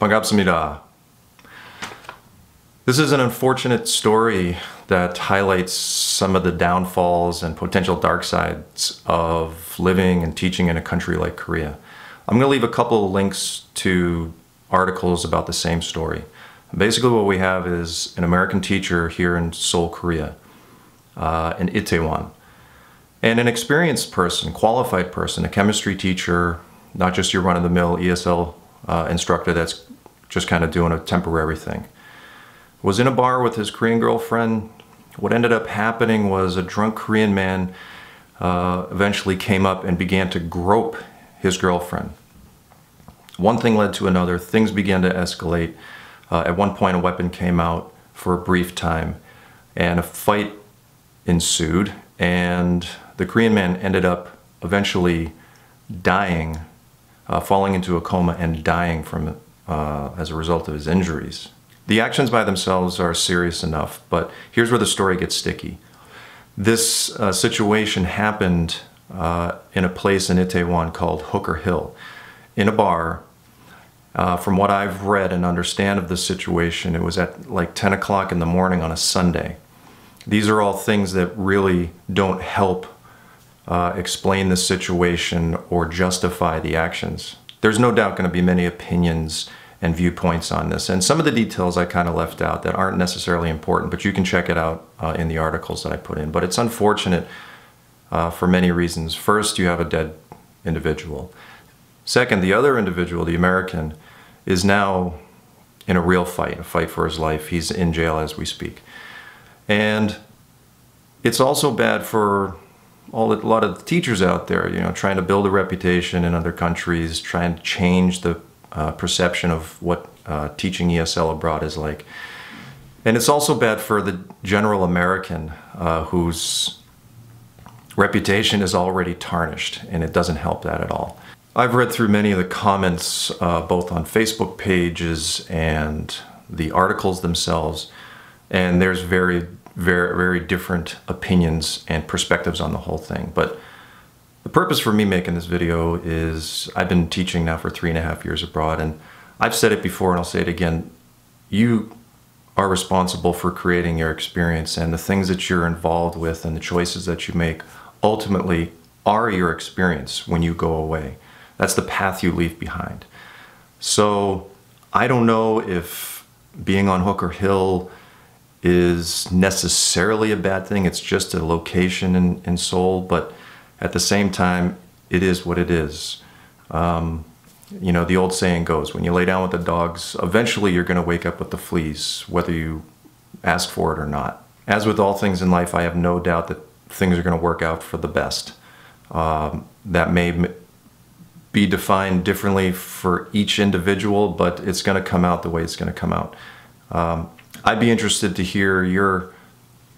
반갑습니다. This is an unfortunate story that highlights some of the downfalls and potential dark sides of living and teaching in a country like Korea. I'm going to leave a couple of links to articles about the same story. Basically what we have is an American teacher here in Seoul, Korea, in Itaewon, and an experienced person, qualified person, a chemistry teacher, not just your run-of-the-mill ESL instructor that's just kind of doing a temporary thing. Was in a bar with his Korean girlfriend. What ended up happening was a drunk Korean man eventually came up and began to grope his girlfriend. One thing led to another. Things began to escalate. At one point a weapon came out for a brief time and a fight ensued, and the Korean man ended up eventually dying, falling into a coma and dying from as a result of his injuries. The actions by themselves are serious enough, but here's where the story gets sticky. This situation happened in a place in Itaewon called Hooker Hill, in a bar. From what I've read and understand of the situation, it was at like 10 o'clock in the morning on a Sunday. These are all things that really don't help explain the situation or justify the actions. There's no doubt going to be many opinions and viewpoints on this, and some of the details I kind of left out that aren't necessarily important, but you can check it out in the articles that I put in. But it's unfortunate for many reasons. First, you have a dead individual. Second, the other individual, the American, is now in a real fight, a fight for his life. He's in jail as we speak. And it's also bad for a lot of the teachers out there, you know, trying to build a reputation in other countries, trying to change the perception of what teaching ESL abroad is like. And it's also bad for the general American whose reputation is already tarnished, and it doesn't help that at all. I've read through many of the comments both on Facebook pages and the articles themselves, and there's very different opinions and perspectives on the whole thing. But the purpose for me making this video is I've been teaching now for 3.5 years abroad, and I've said it before and I'll say it again. You are responsible for creating your experience, and the things that you're involved with and the choices that you make ultimately are your experience when you go away. That's the path you leave behind. So I don't know if being on Hooker Hill is necessarily a bad thing. It's just a location in Seoul, but at the same time, it is what it is. You know, the old saying goes, when you lay down with the dogs, eventually you're going to wake up with the fleas, whether you ask for it or not. As with all things in life, I have no doubt that things are going to work out for the best. That may be defined differently for each individual, but it's going to come out the way it's going to come out. I'd be interested to hear your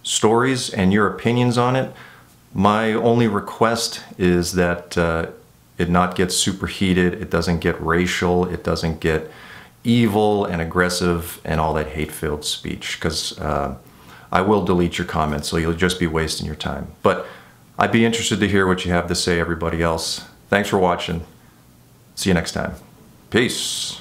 stories and your opinions on it. My only request is that it not get superheated, it doesn't get racial, it doesn't get evil and aggressive and all that hate-filled speech, because I will delete your comments, so you'll just be wasting your time. But I'd be interested to hear what you have to say, everybody else. Thanks for watching. See you next time. Peace.